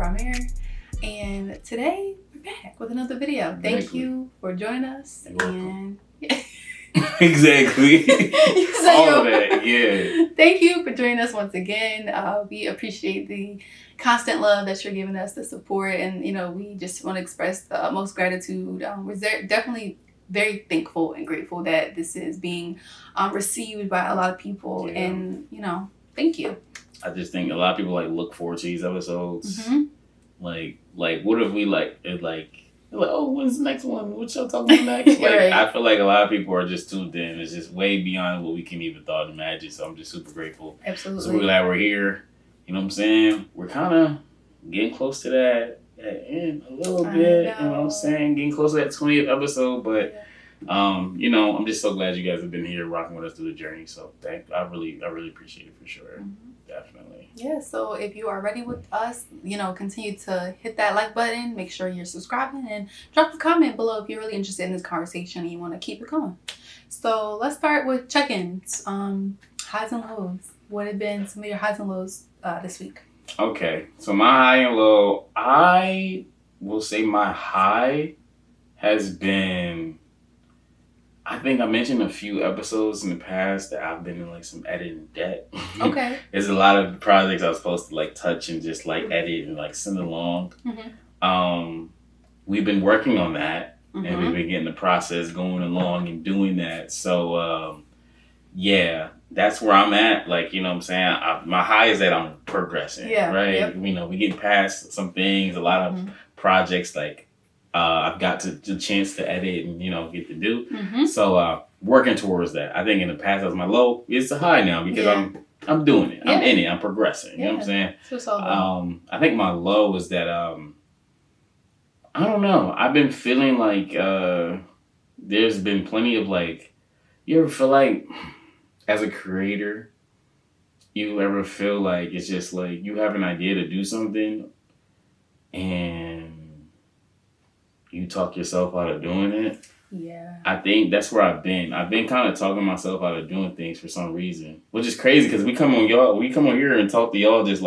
Rahmere, and today we're back with another video. Thank you for joining us. Exactly. All of that, yeah. Thank you for joining us once again. We appreciate the constant love that you're giving us, the support, and we just want to express the utmost gratitude. We're definitely very thankful and grateful that this is being received by a lot of people, and thank you. I just think a lot of people look forward to these episodes. Mm-hmm. Like what if we oh, when's the next one? What y'all talking about next? Right. I feel like a lot of people are just tuned in. It's just way beyond what we can even thought and imagine. So I'm just super grateful. Absolutely. So we're glad we're here. You know what I'm saying? We're kind of getting close to that end a little bit. You know what I'm saying? Getting close to that 20th episode. But, I'm just so glad you guys have been here rocking with us through the journey. So I really appreciate it for sure. Mm-hmm. Definitely. Yeah, so if you are ready with us, continue to hit that like button. Make sure you're subscribing and drop a comment below if you're really interested in this conversation and you want to keep it going. So let's start with check-ins. Highs and lows. What have been some of your highs and lows this week? Okay, so my high and low, I will say my high has been, I think I mentioned a few episodes in the past that I've been in some editing debt. Okay. There's a lot of projects I was supposed to touch and just edit and send along. Mm-hmm. We've been working on that, mm-hmm. and we've been getting the process going along and doing that. So that's where I'm at. You know what I'm saying? My high is that I'm progressing. Yeah. Right. Yep. We get past some things. A lot of mm-hmm. projects I've got the chance to edit and get to do. Mm-hmm. So working towards that. I think in the past that was my low. It's a high now because I'm doing it. Yeah. I'm in it. I'm progressing. You know what I'm saying? So I think my low is that I don't know. I've been feeling there's been plenty of you ever feel as a creator, you ever feel it's just you have an idea to do something and you talk yourself out of doing it. Yeah. I think that's where I've been. I've been kind of talking myself out of doing things for some reason, which is crazy because we come on here and talk to y'all just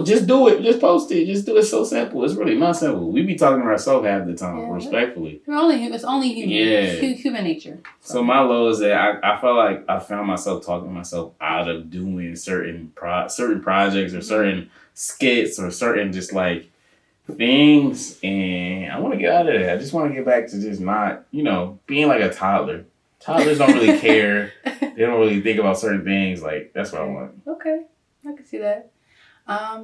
just do it, just post it, just do it. So simple. It's really not simple. We be talking to ourselves half the time, respectfully. It's only human. Yeah. Human nature. So my low is that I felt like I found myself talking myself out of doing certain projects or certain skits or certain just things, and I want to get out of that. I just want to get back to just not, being like a toddler. Toddlers don't really care. They don't really think about certain things. That's what I want. Okay, I can see that.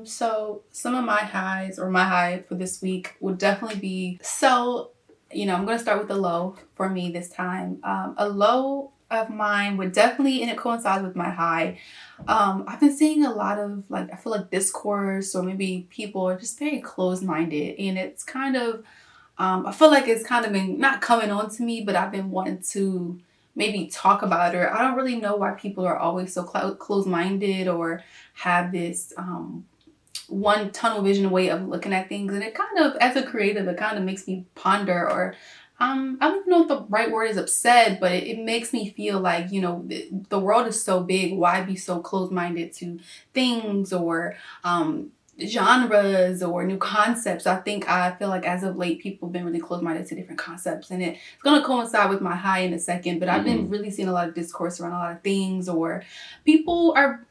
So some of my highs, or my high for this week, would definitely be, I'm going to start with the low for me this time. A low of mine would definitely, and it coincides with my high. I've been seeing a lot of I feel like discourse, or maybe people are just very closed-minded, and it's kind of, I feel like it's kind of been not coming on to me, but I've been wanting to maybe talk about it. Or I don't really know why people are always so closed-minded or have this one tunnel vision way of looking at things, and it kind of, as a creative, it kind of makes me ponder, or I don't even know if the right word is upset, but it makes me feel the world is so big. Why be so closed-minded to things or genres or new concepts? I feel like as of late, people have been really closed-minded to different concepts, and it's going to coincide with my high in a second, but I've been really seeing a lot of discourse around a lot of things, or people are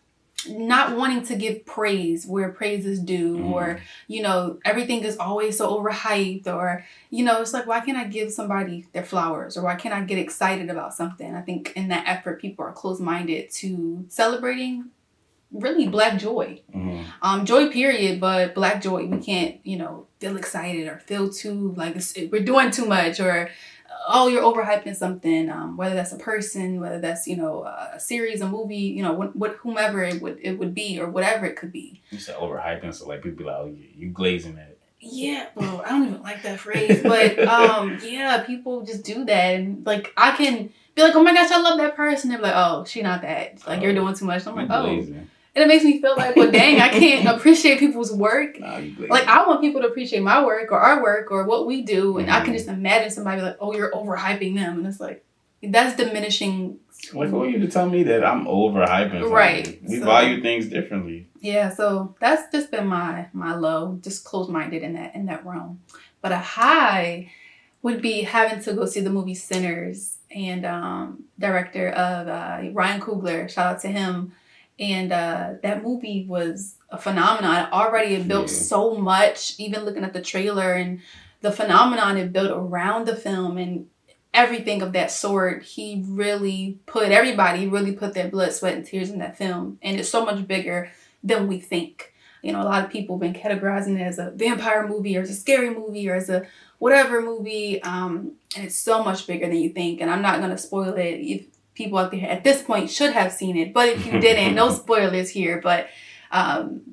not wanting to give praise where praise is due, or everything is always so overhyped, or it's why can't I give somebody their flowers, or why can't I get excited about something? I think in that effort, people are closed-minded to celebrating really Black joy. Joy period, but Black joy. We can't feel excited or feel too we're doing too much, or you're overhyping something, whether that's a person, whether that's, a series, a movie, whomever it would be, or whatever it could be. You said overhyping, so people be like, oh, you glazing it. Yeah, well, I don't even like that phrase, but people just do that, and I can be like, oh my gosh, I love that person. They're like, oh, she not that. You're doing too much. I'm like, glazing. And it makes me feel well, dang, I can't appreciate people's work. Nah, I want people to appreciate my work, or our work, or what we do. And I can just imagine somebody oh, you're overhyping them. And it's that's diminishing Like, who are you to tell me that I'm overhyping something? Right. We value things differently. Yeah, so that's just been my low, just closed-minded in that realm. But a high would be having to go see the movie Sinners, and director of Ryan Coogler, shout out to him. And that movie was a phenomenon. Already it built so much, even looking at the trailer and the phenomenon it built around the film and everything of that sort. He really put their blood, sweat, and tears in that film. And it's so much bigger than we think. You know, a lot of people have been categorizing it as a vampire movie or as a scary movie or as a whatever movie. And it's so much bigger than you think. And I'm not going to spoil it. If people out there at this point should have seen it. But if you didn't, no spoilers here. But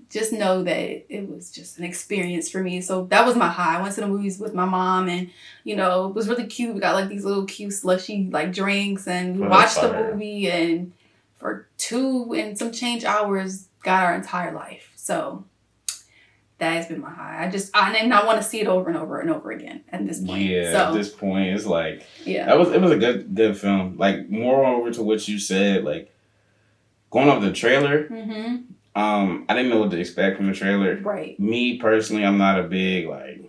just know that it was just an experience for me. So that was my high. I went to the movies with my mom, and you know, it was really cute. We got like these little cute slushy like drinks, and we watched the movie, and for 2 and some change hours got our entire life. So that has been my high. I want to see it over and over and over again at this point. Yeah, so, at this point it's like yeah, it was a good film. Like, moreover to what you said, like going off the trailer. Mm-hmm. I didn't know what to expect from the trailer. Right. Me personally, I'm not a big like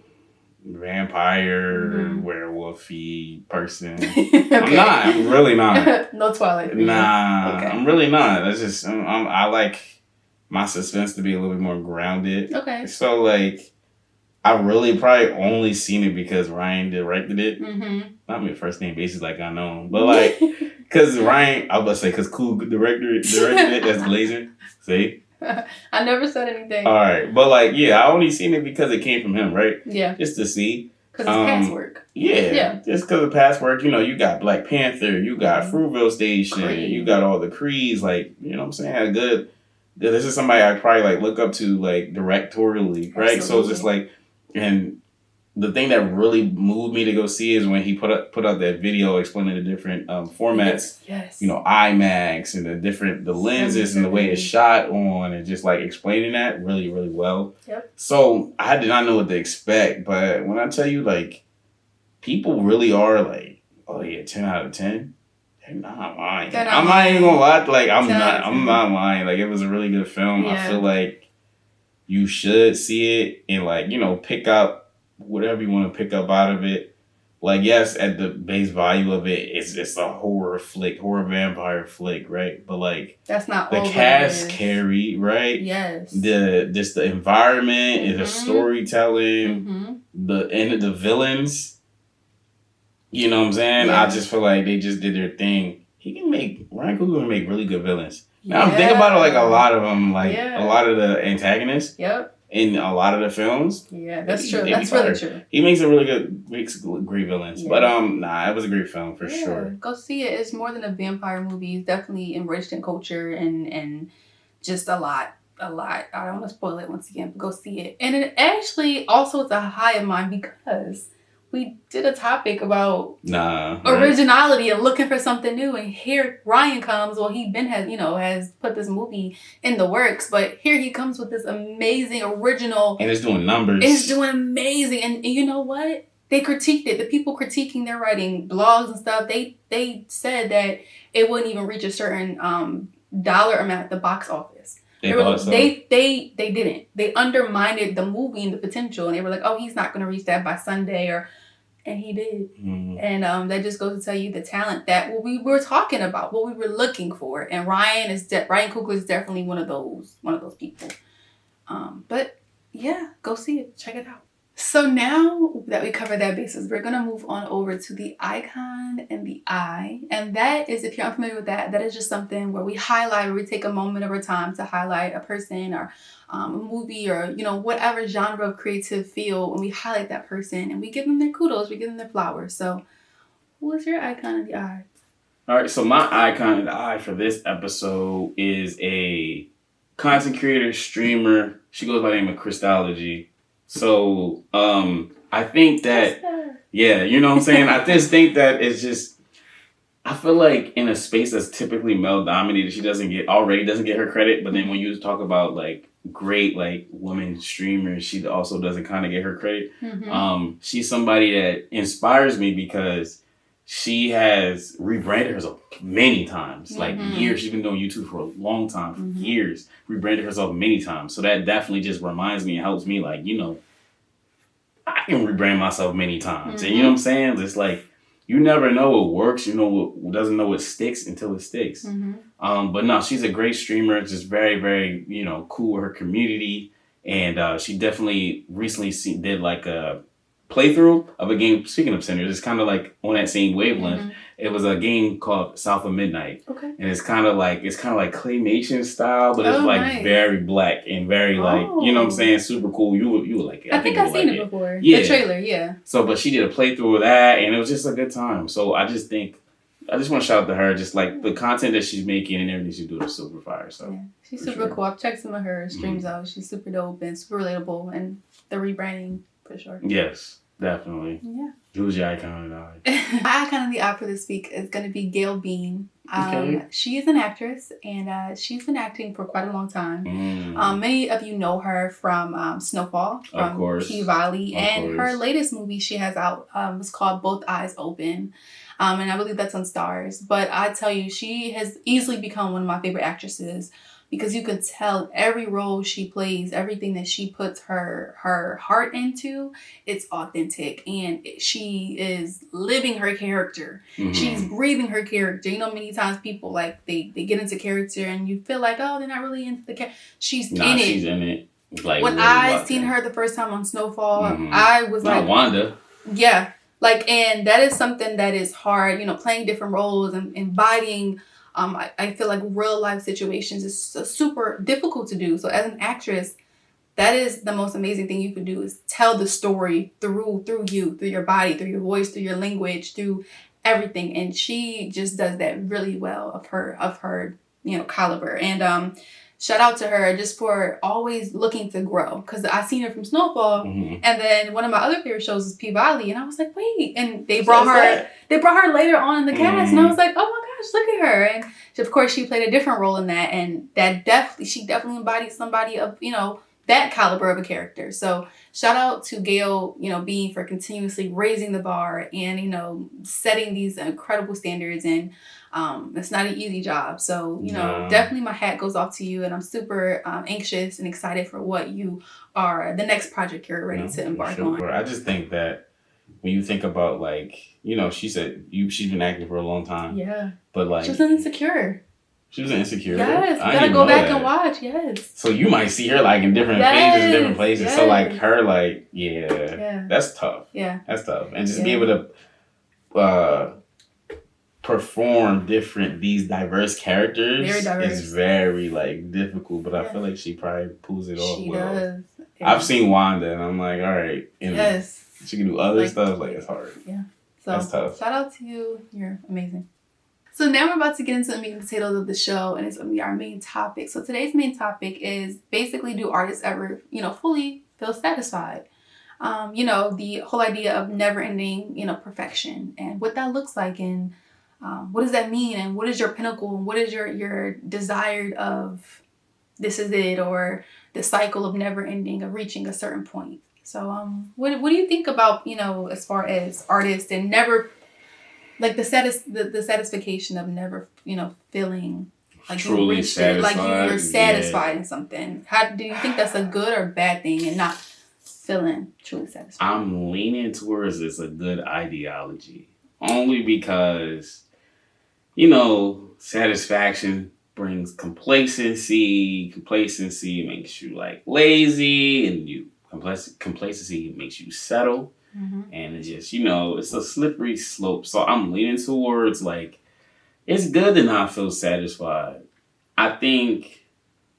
vampire, werewolfy person. Okay. I'm really not. No Twilight. Nah, okay. I'm really not. That's just I like my suspense to be a little bit more grounded. Okay. So like, I really probably only seen it because Ryan directed it. Mm-hmm. Not my first name basis like I know him, but like, cause Ryan, I was about to say, cause Cool directed it. That's Glazer. See. I never said anything. All right, but like, yeah, I only seen it because it came from him, right? Yeah. Just to see. Because it's past work. Yeah. Just because of past work, you know, you got Black Panther, you got Fruitvale Station, Creed. You got all the Creeds, like, you know what I'm saying? Good. This is somebody I probably like look up to like directorially, right? Absolutely. So it's just like, and the thing that really moved me to go see is when he put out that video explaining the different formats, yes. You know, IMAX and the lenses and the way it's shot on, and just like explaining that really, really well. Yep. So I did not know what to expect, but when I tell you, like, people really are like, oh yeah, 10 out of 10. They're not lying. I'm not even gonna lie. Like, I'm not lying. Like, it was a really good film. Yeah. I feel like you should see it and, like, you know, pick up whatever you want to pick up out of it. Like, yes, at the base value of it, it's a horror vampire flick, right? But like, that's not the cast carry, right? Yes. The environment, the storytelling, the villains. You know what I'm saying? Yeah. I just feel like they just did their thing. Ryan Coogler can make really good villains. Now I'm thinking about it, like a lot of them, like a lot of the antagonists. Yep. In a lot of the films. Yeah, that's true. That's really true. He makes great villains. Yeah. But it was a great film for sure. Go see it. It's more than a vampire movie. It's definitely enriched in culture and just a lot. I don't want to spoil it once again, but go see it. And it actually also is a high of mine because we did a topic about originality and looking for something new, and here Ryan comes. Well, has put this movie in the works, but here he comes with this amazing original, and it's doing numbers. It's doing amazing, and you know what? They critiqued it. The people critiquing their writing, blogs and stuff, they said that it wouldn't even reach a certain dollar amount at the box office. They didn't. They undermined the movie and the potential, and they were like, "Oh, he's not going to reach that by Sunday," and he did. Mm-hmm. And that just goes to tell you the talent that what we were talking about, what we were looking for. And Ryan Coogler is definitely one of those people. But yeah, go see it. Check it out. So now that we covered that basis, we're going to move on over to the icon and the eye. And that is, if you're unfamiliar with that is just something where we take a moment of our time to highlight a person or a movie or, you know, whatever genre of creative field, and we highlight that person and we give them their kudos, we give them their flowers. So who is your icon and the eye? All right, so my icon and the eye for this episode is a content creator, streamer. She goes by the name of Christology. So, I think that, yeah, you know what I'm saying? I just think that it's just, I feel like in a space that's typically male dominated, she doesn't get her credit. But then when you talk about like great, like women streamers, she also doesn't kind of get her credit. Mm-hmm. She's somebody that inspires me because she has rebranded herself many times. Like years. She's been doing YouTube for a long time, for years. Rebranded herself many times. So that definitely just reminds me and helps me, like, you know, I can rebrand myself many times. And you know what I'm saying? It's like, you never know what works. You know what doesn't know what sticks until it sticks. But no, she's a great streamer. Just very, very, you know, cool with her community. And she definitely recently did like a playthrough of a game. Speaking of Sinners, it's kind of like on that same wavelength. It was a game called South of Midnight. Okay. And it's kind of like claymation style, but it's like nice. very black and very like, you know what I'm saying, super cool. You would like it. I think I've seen it before. Yeah. The trailer, yeah. So, but she did a playthrough of that, and it was just a good time. So I just want to shout out to her. Just like the content that she's making and everything she's doing is super fire. So yeah, she's super cool. I've checked some of her streams out. She's super dope and super relatable, and the rebranding for sure. Yes, definitely. Yeah. Who's your icon of the eye? My icon of the eye for this week is going to be Gail Bean. Okay. She is an actress, and she's been acting for quite a long time. Many of you know her from Snowfall, from P-Valley, and her latest movie she has out is called Both Eyes Open, and I believe that's on Stars. But I tell you, she has easily become one of my favorite actresses, because you could tell every role she plays, everything that she puts her heart into, it's authentic, and she is living her character. She's breathing her character. You know, many times people like they get into character and you feel like, oh, they're not really into the character. She's in it. She's in it. Like, when I seen her the first time on Snowfall, I was like, not Wanda. Yeah, like, and that is something that is hard. You know, playing different roles and embodying. I feel like real life situations is super difficult to do. So as an actress, that is the most amazing thing you can do, is tell the story through you, through your body, through your voice, through your language, through everything. And she just does that really well of her, you know, caliber. And shout out to her just for always looking to grow. Because I seen her from Snowfall, and then one of my other favorite shows is P-Valley, and I was like, wait, and they brought her later on in the cast, and I was like, oh my gosh, look at her. And of course she played a different role in that, and she definitely embodied somebody of, you know, that caliber of a character. So shout out to Gail, you know, Bean, for continuously raising the bar and, you know, setting these incredible standards. And it's not an easy job. So, you know, definitely my hat goes off to you, and I'm super anxious and excited for what you are, the next project you're ready to embark on. I just think that when you think about, like, you know, she said she's been acting for a long time. Yeah. But like, she was Insecure. She was Insecure. Yes, you gotta go back and watch. Yes. So you might see her like in different phases, different places. Yes. So like her, like that's tough. Yeah, that's tough, and just be able to perform these diverse characters is very like difficult. But I feel like she probably pulls it off well. Does. Yeah. I've seen Wanda, and I'm like, all right, and she can do other stuff. Like, it's hard. Yeah, so that's tough. Shout out to you. You're amazing. So now we're about to get into the meat and potatoes of the show, and it's going to be our main topic. So today's main topic is basically, do artists ever, you know, fully feel satisfied? You know, the whole idea of never-ending, you know, perfection, and what that looks like, and what does that mean, and what is your pinnacle, and what is your desired of this is it, or the cycle of never-ending, of reaching a certain point. So what do you think about, you know, as far as artists and never, like the satisfaction of never, you know, feeling like truly satisfied, like you're satisfied in something? How do you think that's a good or bad thing, and not feeling truly satisfied? I'm leaning towards it's a good ideology, only because, you know, satisfaction brings complacency. Complacency makes you like lazy, and complacency makes you settle. And it's just, you know, it's a slippery slope. So I'm leaning towards, like, it's good to not feel satisfied. I think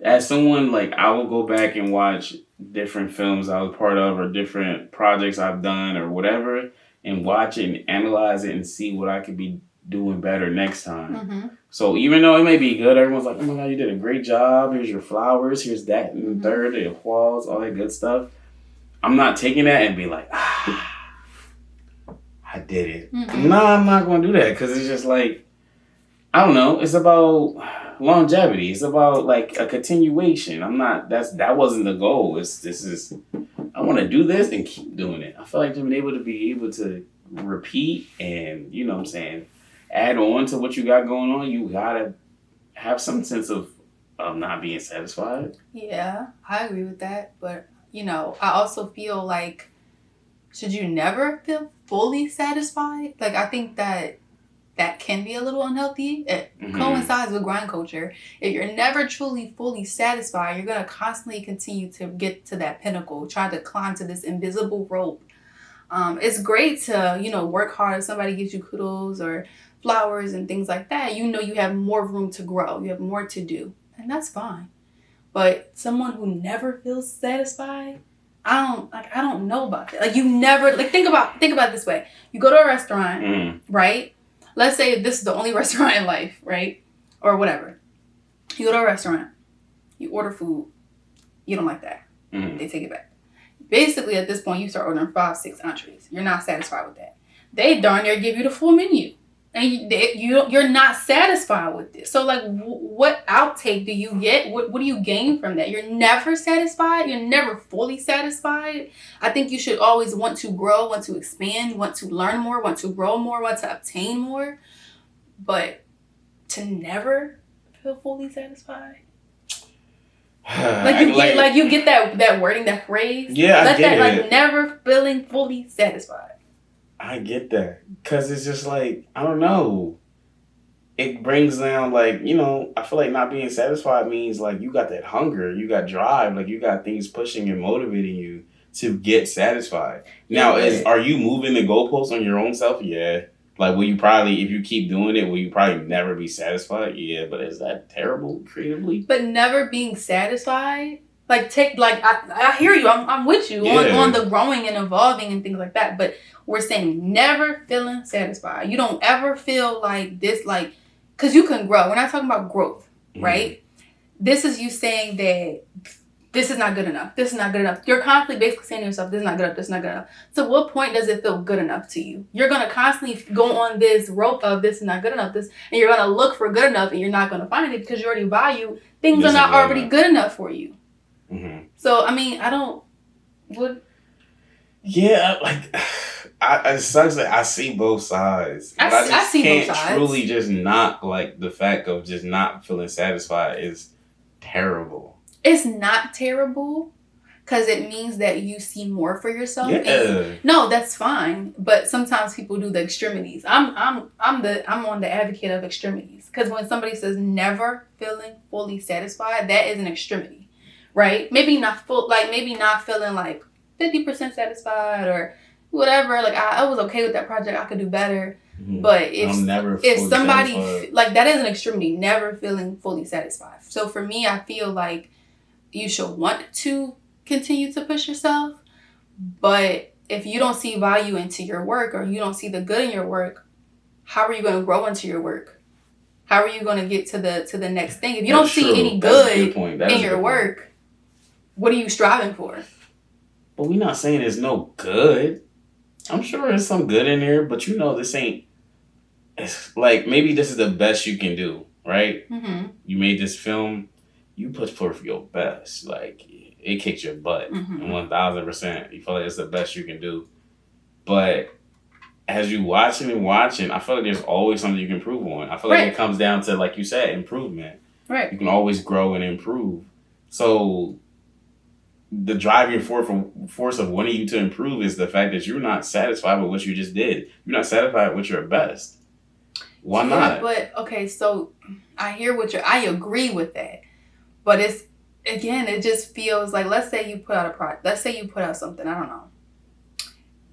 as someone, like, I will go back and watch different films I was part of, or different projects I've done or whatever, and watch it and analyze it and see what I could be doing better next time. So even though it may be good, everyone's like, oh my God, you did a great job. Here's your flowers. Here's that and the third, the applause, all that good stuff. I'm not taking that and be like, I did it. No, I'm not going to do that, because it's just like, I don't know. It's about longevity. It's about like a continuation. That wasn't the goal. I want to do this and keep doing it. I feel like being able to repeat and, you know what I'm saying, add on to what you got going on, you gotta have some sense of not being satisfied. Yeah, I agree with that. But, I also feel like, should you never feel fully satisfied? Like, I think that can be a little unhealthy. It coincides with grind culture. If you're never truly fully satisfied, you're going to constantly continue to get to that pinnacle, try to climb to this invisible rope. It's great to, work hard if somebody gives you kudos or flowers and things like that. You have more room to grow. You have more to do. And that's fine. But someone who never feels satisfied, I don't know about that. Like, you never, like, think about it this way. You go to a restaurant, right? Let's say this is the only restaurant in life, right? Or whatever. You go to a restaurant, you order food, you don't like that. They take it back. Basically, at this point, you start ordering 5, 6 entrees. You're not satisfied with that. They darn near give you the full menu. And you're not satisfied with this. So, like, what outtake do you get? What do you gain from that? You're never satisfied. You're never fully satisfied. I think you should always want to grow, want to expand, want to learn more, want to grow more, want to obtain more. But to never feel fully satisfied. You get that wording, that phrase. Yeah, I get it. Like, never feeling fully satisfied. I get that. Because it's just like, I don't know. It brings down, like, I feel like not being satisfied means, like, you got that hunger, you got drive, like, you got things pushing and motivating you to get satisfied. Now, are you moving the goalposts on your own self? Yeah. Like, will you probably, if you keep doing it, will you probably never be satisfied? Yeah, but is that terrible creatively? But never being satisfied? I hear you. I'm with you on the growing and evolving and things like that. But we're saying never feeling satisfied. You don't ever feel like this, like, because you can grow. We're not talking about growth, right? This is you saying that this is not good enough. This is not good enough. You're constantly basically saying to yourself, this is not good enough. This is not good enough. So what point does it feel good enough to you? You're going to constantly go on this rope of this is not good enough. This, and you're going to look for good enough and you're not going to find it because you already value things are not already good enough for you. So, I mean, Yeah, like, it sucks that I see both sides. But I just can't truly just not, like, the fact of just not feeling satisfied is terrible. It's not terrible because it means that you see more for yourself. Yeah. No, that's fine. But sometimes people do the extremities. I'm on the advocate of extremities because when somebody says never feeling fully satisfied, that is an extremity. Right? Maybe not feeling like 50% satisfied or whatever. Like, I was okay with that project. I could do better. But if somebody like that is an extremity, never feeling fully satisfied. So for me, I feel like you should want to continue to push yourself. But if you don't see value into your work or you don't see the good in your work, how are you going to grow into your work? How are you going to get to the next thing? If you don't see any good in your work, what are you striving for? But we're not saying there's no good. I'm sure there's some good in there, but this ain't. It's like, maybe this is the best you can do, right? You made this film, you put forth your best. Like, it kicked your butt. 1,000%. You feel like it's the best you can do. But as you watching, I feel like there's always something you can improve on. I feel like it comes down to, like you said, improvement. Right. You can always grow and improve. So the driving force of wanting you to improve is the fact that you're not satisfied with what you just did. You're not satisfied with your best. Why not? But okay, so I agree with that. But it just feels like, let's say you put out a product. Let's say you put out something, I don't know.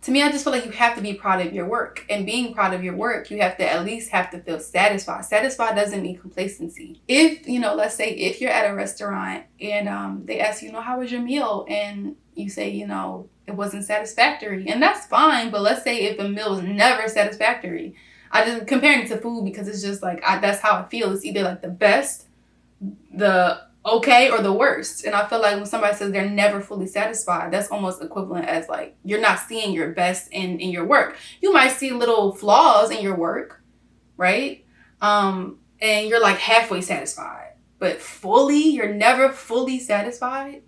To me, I just feel like you have to be proud of your work. And being proud of your work, you have to at least feel satisfied. Satisfied doesn't mean complacency. If, let's say if you're at a restaurant and they ask you, how was your meal? And you say, it wasn't satisfactory. And that's fine. But let's say if a meal is never satisfactory. I just comparing it to food because it's just like, that's how I feel. It's either like the best, the okay, or the worst. And I feel like when somebody says they're never fully satisfied, that's almost equivalent as like you're not seeing your best in your work. You might see little flaws in your work, right? And you're like halfway satisfied, but you're never fully satisfied.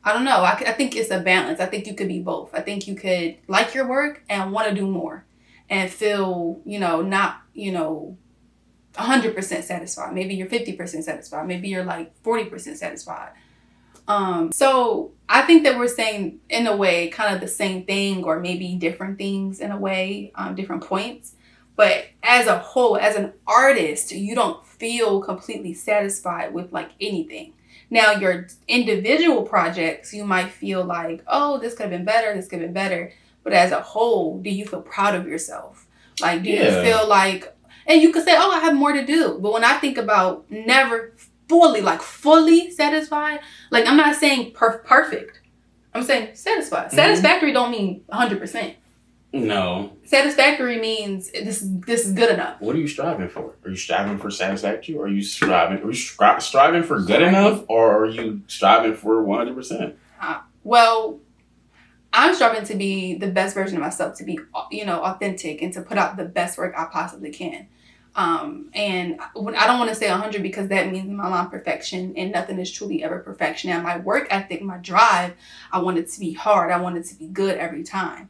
I don't know. I think it's a balance. I think you could be both. I think you could like your work and want to do more and feel, not, 100% satisfied. Maybe you're 50% satisfied. Maybe you're like 40% satisfied. So I think that we're saying in a way kind of the same thing or maybe different things in a way, different points. But as a whole, as an artist, you don't feel completely satisfied with like anything. Now, your individual projects, you might feel like, oh, this could have been better, this could have been better. But as a whole, do you feel proud of yourself? Like, do you feel like, and you could say, oh, I have more to do. But when I think about never fully satisfied, like I'm not saying perfect. I'm saying satisfied. Mm-hmm. Satisfactory don't mean 100%. No. Satisfactory means this is good enough. What are you striving for? Are you striving for satisfactory? Or are you striving for good enough? Or are you striving for 100%? Well, I'm striving to be the best version of myself, to be, authentic and to put out the best work I possibly can. And I don't want to say 100 because that means I'm on perfection and nothing is truly ever perfection. And my work ethic, my drive, I want it to be hard. I want it to be good every time.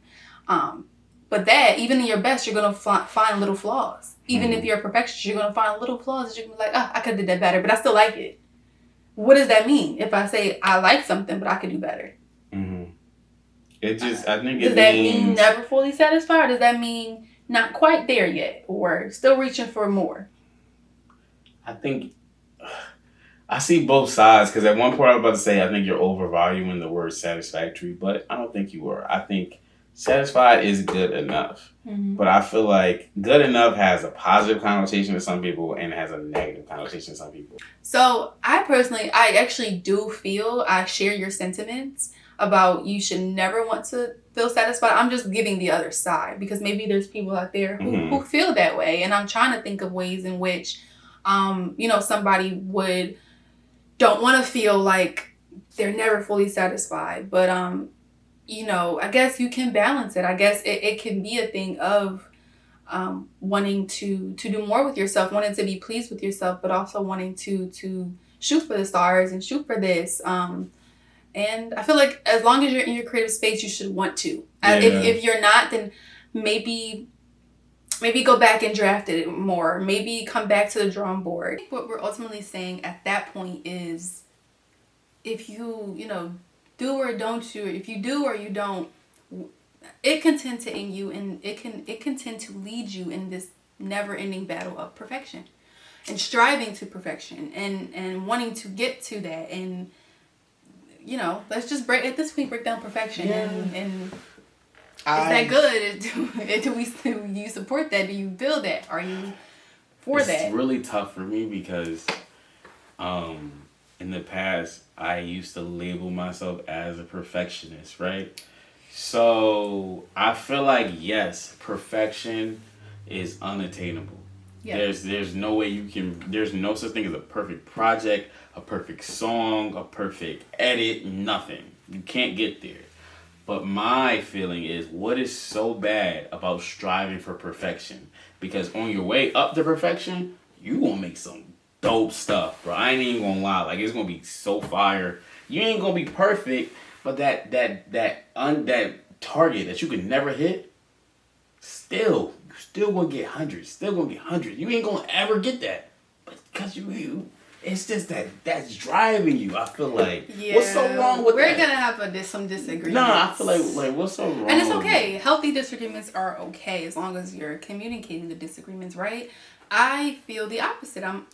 But that, even in your best, you're going to find little flaws. Even if you're a perfectionist, you're going to find little flaws that you're going to be like, I could have did that better, but I still like it. What does that mean? If I say I like something, but I could do better? Mm-hmm. Does that mean never fully satisfied? Or does that mean not quite there yet or still reaching for more? I think I see both sides because at one point I was about to say I think you're overvaluing the word satisfactory, but I don't think you were. I think satisfied is good enough. Mm-hmm. But I feel like good enough has a positive connotation to some people and has a negative connotation to some people. So I actually do feel I share your sentiments about you should never want to feel satisfied. I'm just giving the other side because maybe there's people out there who feel that way. And I'm trying to think of ways in which, somebody don't want to feel like they're never fully satisfied. But, I guess you can balance it. I guess it can be a thing of wanting to do more with yourself, wanting to be pleased with yourself, but also wanting to shoot for the stars and shoot for this. And I feel like as long as you're in your creative space, you should want to. Yeah. If you're not, then maybe go back and draft it more. Maybe come back to the drawing board. What we're ultimately saying at that point is if you, do or don't do, if you do or you don't, it can tend to end you and it can tend to lead you in this never-ending battle of perfection and striving to perfection and wanting to get to that. And let's just break down perfection. Yeah. And is that good? Do you support that? Do you feel that? Are you for that? It's really tough for me because in the past I used to label myself as a perfectionist, right? So I feel like yes, perfection is unattainable. Yeah. There's no way there's no such thing as a perfect project, a perfect song, a perfect edit, nothing. You can't get there. But my feeling is, what is so bad about striving for perfection? Because on your way up to perfection, you gonna make some dope stuff, bro. I ain't even gonna lie. Like, it's gonna be so fire. You ain't gonna be perfect, but that target that you could never hit, still gonna get hundreds. You ain't gonna ever get that. But because you it's just that's driving you. I feel like, what's so wrong with that? We're gonna have some disagreements. No, I feel like what's so wrong? And it's okay. Healthy disagreements are okay as long as you're communicating the disagreements, right? I feel the opposite. I'm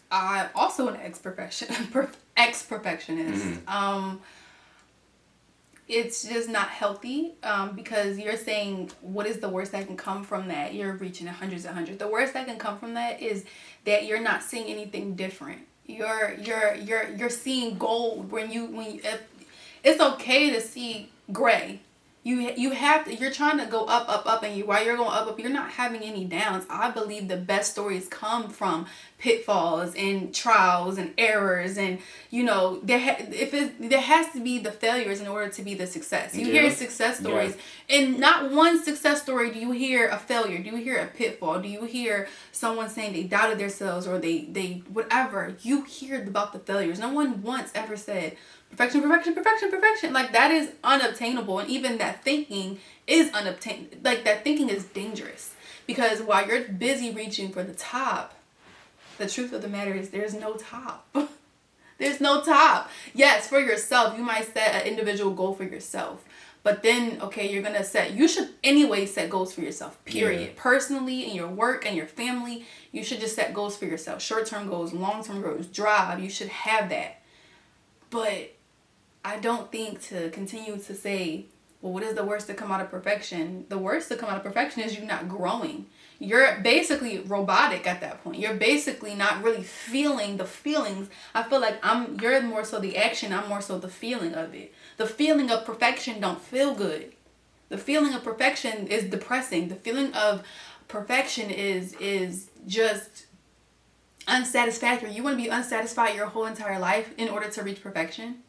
also an ex-perfectionist. Mm-hmm. It's just not healthy because you're saying, what is the worst that can come from that? You're reaching hundreds and hundreds. The worst that can come from that is that you're not seeing anything different. You're seeing gold when it's okay to see gray. You're trying to go up, and while you're going up, you're not having any downs. I believe the best stories come from pitfalls and trials and errors, and there has to be the failures in order to be the success. You hear success stories, and not one success story do you hear a failure. Do you hear a pitfall? Do you hear someone saying they doubted themselves, or they whatever? You hear about the failures. No one once ever said perfection, perfection, perfection, perfection. Like, that is unobtainable, and even that thinking is unobtainable. Like, that thinking is dangerous, because while you're busy reaching for the top, the truth of the matter is there's no top. There's no top. Yes, for yourself. You might set an individual goal for yourself. But then, okay, you're going to you should anyway set goals for yourself, period. Yeah. Personally, in your work and your family, you should just set goals for yourself. Short-term goals, long-term goals, drive. You should have that. But I don't think to continue to say, well, what is the worst to come out of perfection? The worst to come out of perfection is you not growing. You're basically robotic at that point. You're basically not really feeling the feelings. I feel like you're more so the action. I'm more so the feeling of it. The feeling of perfection don't feel good. The feeling of perfection is depressing. The feeling of perfection is just unsatisfactory. You want to be unsatisfied your whole entire life in order to reach perfection?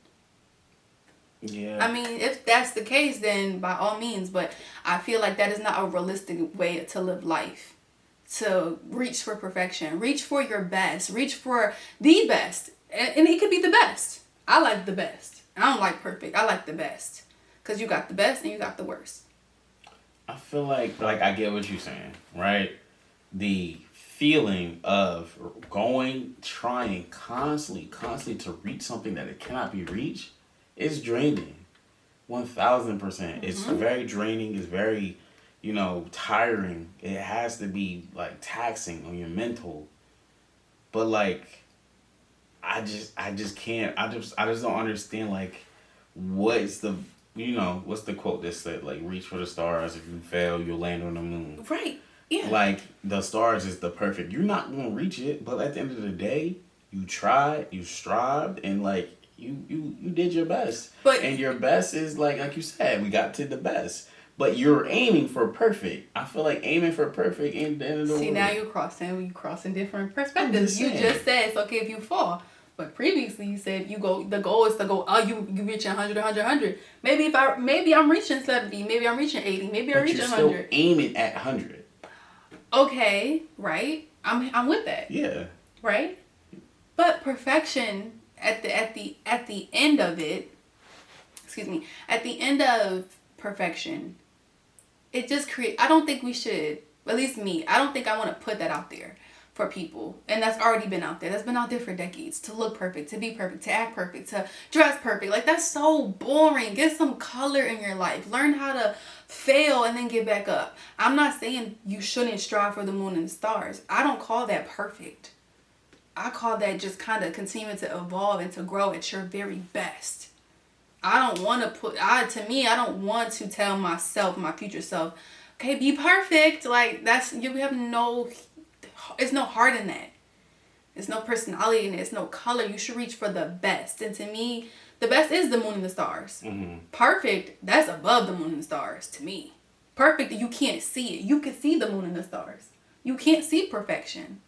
Yeah. I mean, if that's the case, then by all means, but I feel like that is not a realistic way to live life. To reach for perfection. Reach for your best. Reach for the best. And it could be the best. I like the best. I don't like perfect. I like the best. Because you got the best and you got the worst. I feel like I get what you're saying, right? The feeling of trying constantly to reach something that it cannot be reached, it's draining. 1,000%. It's very draining. It's very, tiring. It has to be like taxing on your mental. But like, I just can't. I just don't understand like what's the quote that said like reach for the stars. If you fail, you'll land on the moon. Right. Yeah. Like the stars is the perfect. You're not gonna reach it, but at the end of the day, you tried, you strived, and like. You did your best. And your best is like you said, we got to the best. But you're aiming for perfect. I feel like aiming for perfect ain't the end of the world. See, now you're crossing different perspectives. You just said it's okay if you fall. But previously you said the goal is to go, you reach 100, 100, 100. Maybe I'm reaching 70, maybe I'm reaching 80, maybe I'm reaching 100. You're still aiming at 100. Okay, right? I'm with that. Yeah. Right? But perfection at the end of it, at the end of perfection, it just I don't think we should, at least me, I don't think I want to put that out there for people. And that's already been out there. That's been out there for decades. To look perfect, to be perfect, to act perfect, to dress perfect. Like, that's so boring. Get some color in your life. Learn how to fail and then get back up. I'm not saying you shouldn't strive for the moon and the stars. I don't call that perfect. I call that just kind of continuing to evolve and to grow at your very best. I don't want I don't want to tell myself, my future self, okay, be perfect. Like, it's no heart in that. There's no personality in it. It's no color. You should reach for the best. And to me, the best is the moon and the stars. Mm-hmm. Perfect, that's above the moon and the stars to me. Perfect, you can't see it. You can see the moon and the stars. You can't see perfection.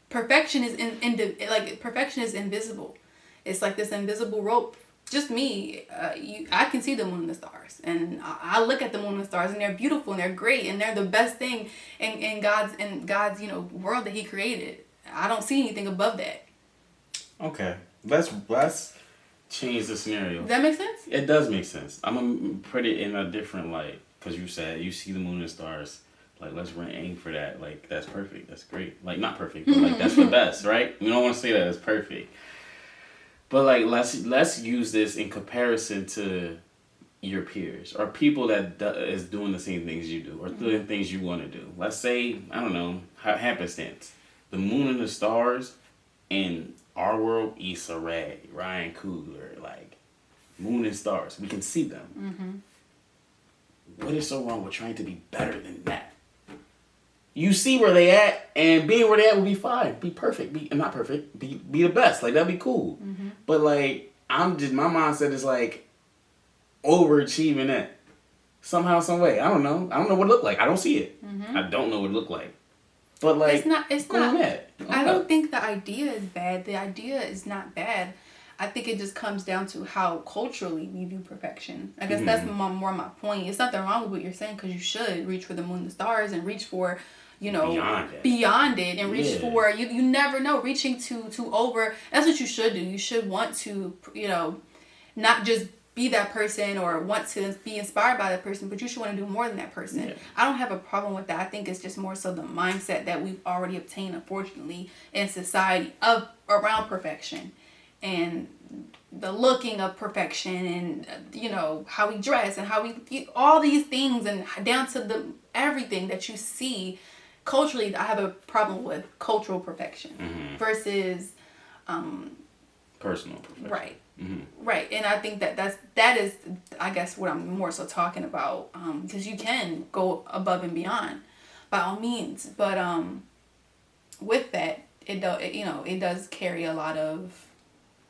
Perfection is perfection is invisible. It's like this invisible rope. Just me, I can see the moon and the stars, and I look at the moon and the stars, and they're beautiful and they're great and they're the best thing in God's world that He created. I don't see anything above that. Okay, let's change the scenario. Does that make sense? It does make sense. I'm gonna put it in a different light because you said you see the moon and stars. Like, let's aim for that. Like, that's perfect. That's great. Like, not perfect, but like that's the best, right? We don't want to say that it's perfect. But like, let's use this in comparison to your peers or people that is doing the same things you do or doing things you want to do. Let's say, I don't know, happenstance. The moon and the stars in our world, Issa Rae, Ryan Coogler, like moon and stars. We can see them. Mm-hmm. What is so wrong with trying to be better than that? You see where they at, and being where they at will be fine. Be perfect. Be not perfect. Be the best. Like, that'd be cool. Mm-hmm. But like, my mindset is like overachieving that somehow, some way. I don't know what it look like. I don't see it. Mm-hmm. I don't know what it look like. But like, it's not. I Okay. don't think the idea is bad. The idea is not bad. I think it just comes down to how culturally we view perfection. I guess that's more my point. It's nothing wrong with what you're saying, because you should reach for the moon and the stars and reach for, beyond it, and reach for, you never know, reaching to over. That's what you should do. You should want to, not just be that person or want to be inspired by that person, but you should want to do more than that person. Yeah. I don't have a problem with that. I think it's just more so the mindset that we've already obtained, unfortunately, in society around perfection, and the looking of perfection, and how we dress, and how we all these things, and down to the everything that you see culturally. I have a problem with cultural perfection versus personal perfection. Right. Right, and I think that is I guess what I'm more so talking about, because you can go above and beyond by all means, but with that, it does carry a lot of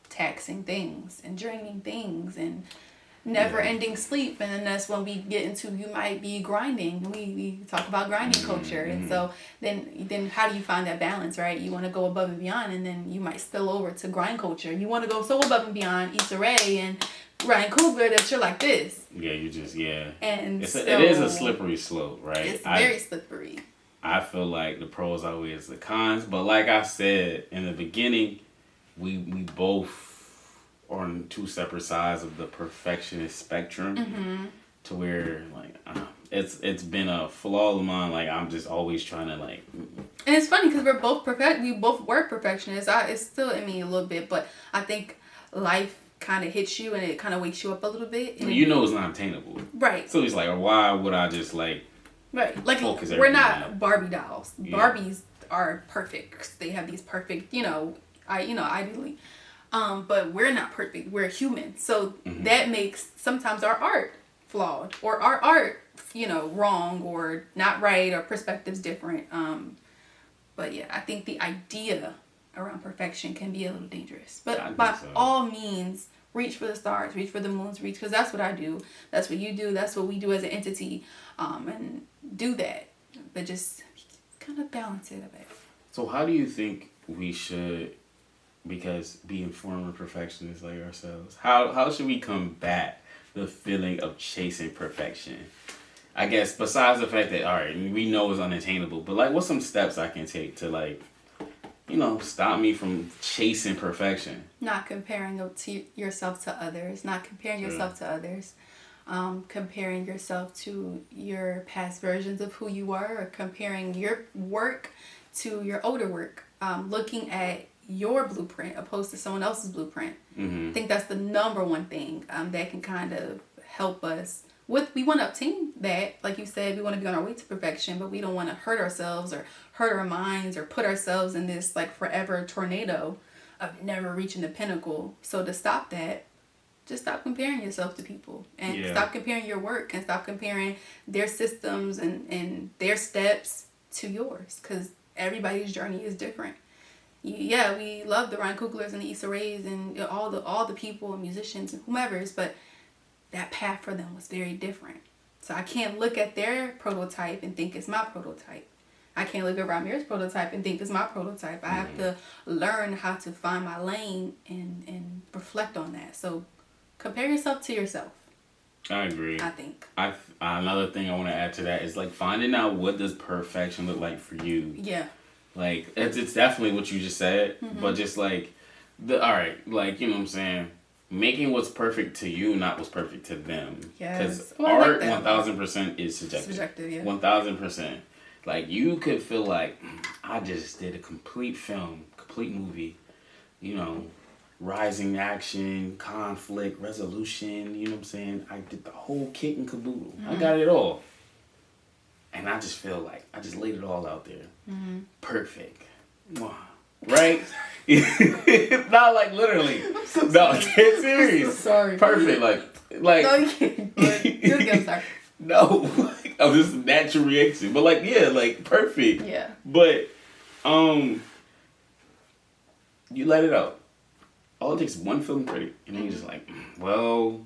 taxing things and draining things and never ending sleep, and then that's when we get into, you might be grinding. We talk about grinding culture, and so then how do you find that balance, right? You want to go above and beyond, and then you might spill over to grind culture. You want to go so above and beyond Issa Rae and Ryan Coogler that you're like this. Yeah, you just And it is a slippery slope, right? It's very slippery. I feel like the pros outweighs the cons, but like I said in the beginning, we both on two separate sides of the perfectionist spectrum, to where like it's been a flaw of mine. Like, I'm just always trying to like. And it's funny because we're both we both were perfectionists. It's still in me a little bit, but I think life kind of hits you and it kind of wakes you up a little bit. And it's not attainable, right? So it's like, why would I just like. Right, like we're not Barbie dolls. Yeah. Barbies are perfect. They have these perfect, ideally, but we're not perfect. We're human, so that makes sometimes our art flawed, or our art, wrong or not right, or perspectives different. But yeah, I think the idea around perfection can be a little dangerous. But by all means, reach for the stars, reach for the moons, because that's what I do. That's what you do. That's what we do as an entity, and do that. But just kind of balance it a bit. So how do you think we should, because being former perfectionists like ourselves, how should we combat the feeling of chasing perfection? I guess besides the fact that, all right, we know it's unattainable, but like, what's some steps I can take to like, stop me from chasing perfection? Not comparing yourself to others. Not comparing yourself to others. Comparing yourself to your past versions of who you are, or comparing your work to your older work. Looking at your blueprint opposed to someone else's blueprint. I think that's the number one thing that can kind of help us. We want to obtain that, like you said, we want to be on our way to perfection, but we don't want to hurt ourselves or hurt our minds or put ourselves in this like forever tornado of never reaching the pinnacle. So to stop that, just stop comparing yourself to people, and stop comparing your work, and stop comparing their systems and their steps to yours, because everybody's journey is different. Yeah, we love the Ryan Cooglers and the Issa Raes and all the people and musicians and whomever's, but that path for them was very different. So I can't look at their prototype and think it's my prototype. I can't look at Rahmere's prototype and think it's my prototype. I have to learn how to find my lane and reflect on that. So compare yourself to yourself. I agree. I think. Another thing I want to add to that is like finding out, what does perfection look like for you? Yeah. Like it's definitely what you just said, but just like like, you know what I'm saying? Making what's perfect to you, not what's perfect to them. Because art, 1000% is subjective. Subjective, yeah. 1000%. Like, you could feel like, I just did a complete film, complete movie, rising action, conflict, resolution, you know what I'm saying? I did the whole kit and caboodle. I got it all. And I just feel like I just laid it all out there. Perfect. Right? Not like literally. I'm so sorry. Get serious. I'm so sorry. Perfect. Like no, you can't. I'm sorry. No. Oh, this is a natural reaction. But like perfect. Yeah. But you let it out. All it takes is one film critic, and then you're just like, well,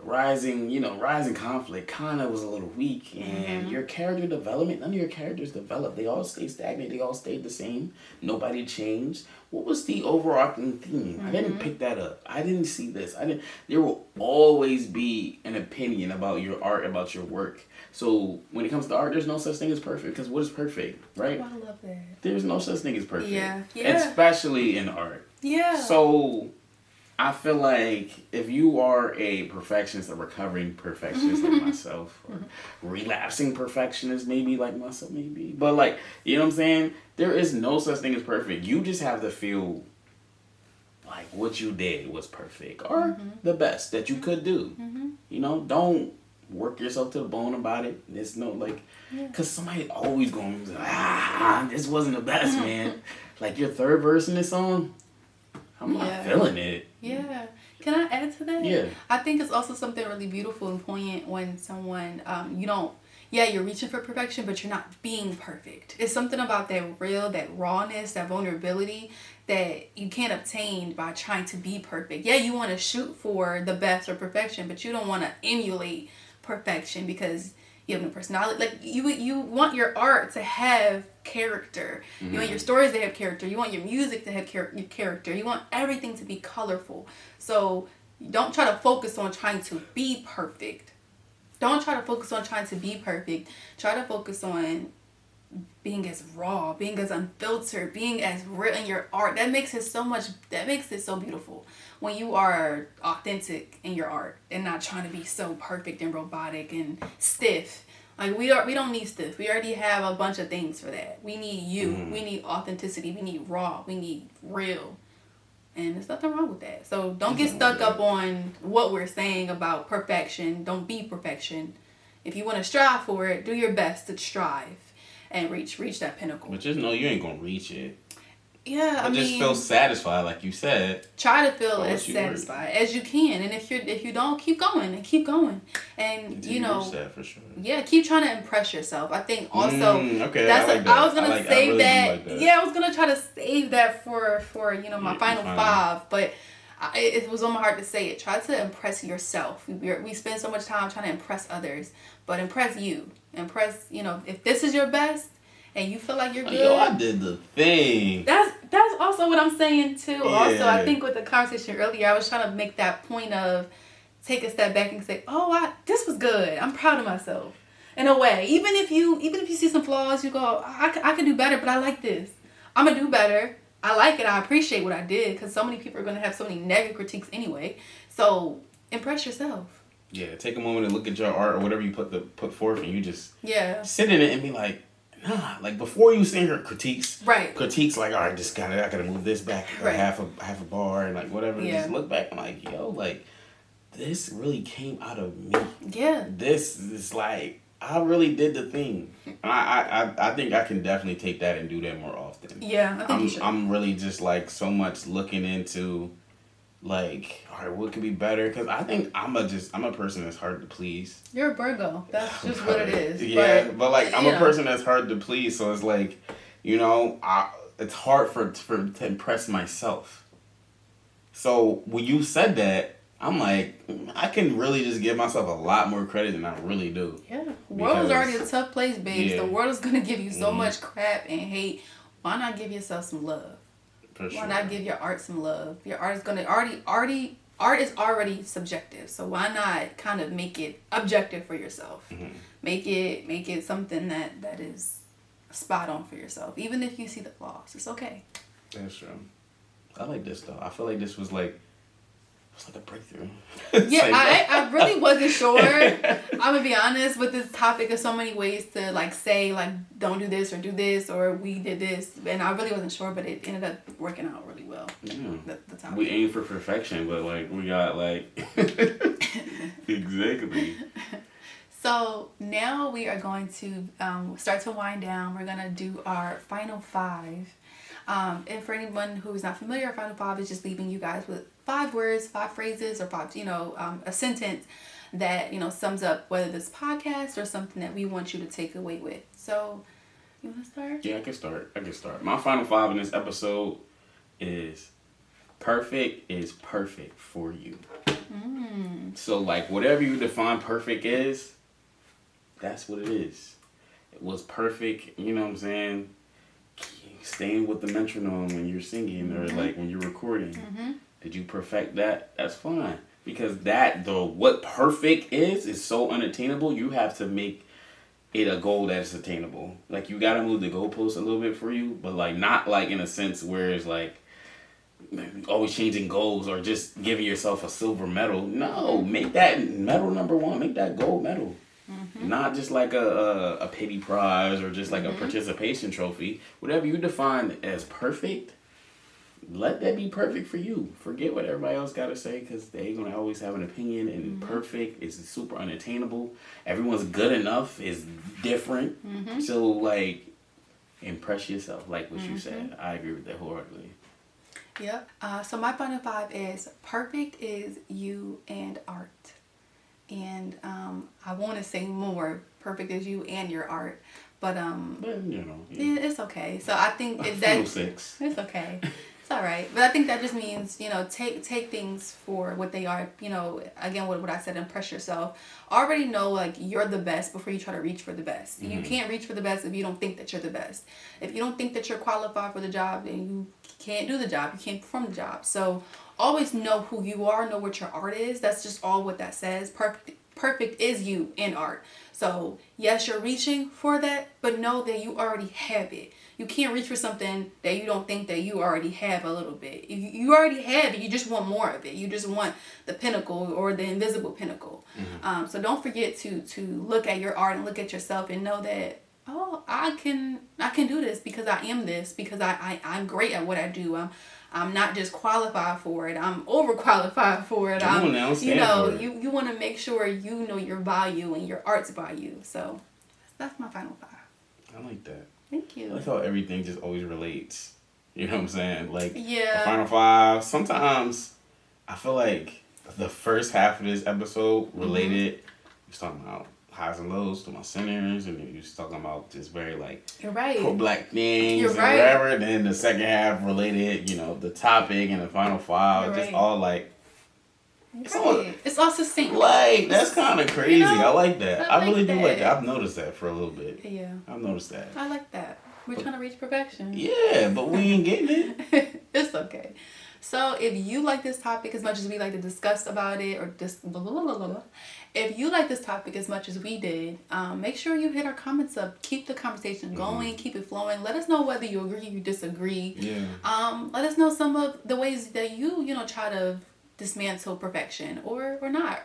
rising conflict kind of was a little weak, and your character development, none of your characters developed. They all stayed stagnant. They all stayed the same. Nobody changed. What was the overarching theme? I didn't pick that up. I didn't see this. There will always be an opinion about your art, about your work. So when it comes to art, there's no such thing as perfect, because what is perfect, right? Oh, I love that. There's no such thing as perfect. Yeah. Especially in art. Yeah. So I feel like if you are a perfectionist, a recovering perfectionist like myself, or relapsing perfectionist maybe like myself maybe, but like, you know what I'm saying? There is no such thing as perfect. You just have to feel like what you did was perfect, or the best that you could do. You know, don't work yourself to the bone about it. There's no like, because somebody always going to be like, this wasn't the best, man. Like your third verse in this song, I'm not feeling it. Yeah. Can I add to that? Yeah. I think it's also something really beautiful and poignant when someone, you're reaching for perfection, but you're not being perfect. It's something about that that rawness, that vulnerability that you can't obtain by trying to be perfect. Yeah, you want to shoot for the best or perfection, but you don't want to emulate perfection because you have no personality. Like you want your art to have character. You want your stories to have character. You want your music to have character. You want everything to be colorful. So don't try to focus on trying to be perfect. Don't try to focus on trying to be perfect. Try to focus on being as raw, being as unfiltered, being as real in your art. That makes it so beautiful when you are authentic in your art and not trying to be so perfect and robotic and stiff. Like we don't need stiff. We already have a bunch of things for that. We need you. We need authenticity. We need raw. We need real. And there's nothing wrong with that. So don't get stuck up on what we're saying about perfection. Don't be perfection. If you want to strive for it, do your best to strive and reach that pinnacle. But just know you ain't gonna reach it. Yeah, I mean, just feel satisfied, like you said. Try to feel as satisfied as you can, and if you don't, keep going, and you know, reach that for sure. Yeah, keep trying to impress yourself. I think also okay, I was gonna save that. Yeah, I was gonna try to save that for my final five, but it was on my heart to say it. Try to impress yourself. We spend so much time trying to impress others, but impress you. Impress, if this is your best and you feel like you're good. Yo, I did the thing. That's also what I'm saying too. Yeah. Also, I think with the conversation earlier, I was trying to make that point of take a step back and say, this was good. I'm proud of myself. In a way, even if you see some flaws, you go, I could do better, but I like this. I'm gonna do better. I like it. I appreciate what I did, because so many people are gonna have so many negative critiques anyway. So impress yourself. Yeah, take a moment and look at your art or whatever you put forth, and you just sit in it and be like, nah. Like before you sing your critiques, critiques like, all right, I gotta move this back half a bar and like whatever. Yeah. Just look back and like, yo, like this really came out of me. Yeah. This is like, I really did the thing. I think I can definitely take that and do that more often. Yeah, I think you should. I'm really just like so much looking into like, all right, what could be better? Because I think I'm a person that's hard to please. You're a Virgo. That's just what it is. Yeah, but like I'm a person that's hard to please, so it's like, it's hard to impress myself. So when you said that, I'm like, I can really just give myself a lot more credit than I really do. Yeah, the world is already a tough place, babes. Yeah. The world is gonna give you so much crap and hate. Why not give yourself some love? Why not give your art some love? Your art is gonna art is already subjective, so why not kind of make it objective for yourself? Make it something that is spot on for yourself, even if you see the flaws. It's okay. That's true. I like this though. I feel like this was like a breakthrough. Yeah, I really wasn't sure. I'm gonna be honest with this topic. There's so many ways to like say like don't do this or do this or we did this, and I really wasn't sure, but it ended up working out really well. The topic. We aim for perfection, but like we got like exactly. So now we are going to start to wind down. We're gonna do our final five. And for anyone who is not familiar, final five is just leaving you guys with 5 words, 5 phrases, or 5, a sentence that, sums up whether this podcast or something that we want you to take away with. So, you want to start? Yeah, I can start. My final 5 in this episode is perfect is perfect for you. So like whatever you define perfect is, that's what it is. It was perfect, you know what I'm saying? Staying with the metronome when you're singing or like when you're recording. Did you perfect that? That's fine. Because what perfect is so unattainable, you have to make it a goal that's attainable. Like you gotta move the goalposts a little bit for you, but like not like in a sense where it's like always changing goals or just giving yourself a silver medal. No, make that medal number one. Make that gold medal. Not just like a pity prize or just like a participation trophy. Whatever you define as perfect, let that be perfect for you. Forget what everybody else got to say because they're going to always have an opinion, and perfect is super unattainable. Everyone's good enough is different. So, like, impress yourself, like what you said. I agree with that wholeheartedly. Yep. So my final five is perfect is you and art. And I want to say more. Perfect is you and your art. But you know, it's okay. So I think that's 6. It's okay. It's all right. But I think that just means, you know, take things for what they are. You know, again, what I said, impress yourself. Already know, like, you're the best before you try to reach for the best. You can't reach for the best if you don't think that you're the best. If you don't think that you're qualified for the job, then you can't do the job. You can't perform the job. So always know who you are. Know what your art is. That's just all what that says. Perfect is you in art. So yes, you're reaching for that, but know that you already have it. You can't reach for something that you don't think that you already have a little bit. You already have it. You just want more of it. You just want the pinnacle or the invisible pinnacle. So don't forget to look at your art and look at yourself and know that, oh, I can do this because I am this, because I'm great at what I do. I'm not just qualified for it. I'm overqualified for it. You want to make sure you know your value and your art's value. So that's my final 5. I like that. Thank you. I like how everything just always relates. You know what I'm saying? Like, yeah. The final 5. Sometimes I feel like the first half of this episode related. We was talking about highs and lows to my sinners, and then you was talking about just very like you're right pro-black things you're and right. whatever. And then the second half related, you know, the topic and the final 5, you're just right. all like. It's all succinct. Like, that's kind of crazy. You know, I like that. I really do like that. I've noticed that for a little bit. Yeah. I've noticed that. I like that. We're trying to reach perfection. Yeah, but we ain't getting it. It's okay. So if you like this topic as much as we like to discuss about it, or just if you like this topic as much as we did, make sure you hit our comments up. Keep the conversation going. Keep it flowing. Let us know whether you agree, you disagree. Yeah. Let us know some of the ways that you try to dismantle perfection or not.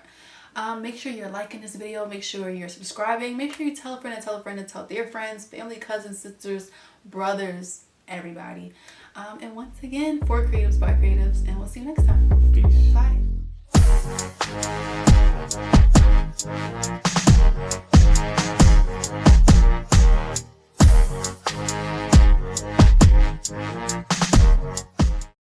Make sure you're liking this video. Make sure you're subscribing. Make sure you tell a friend and tell a friend and tell their friends, family, cousins, sisters, brothers, everybody. And once again, for Creatives by Creatives,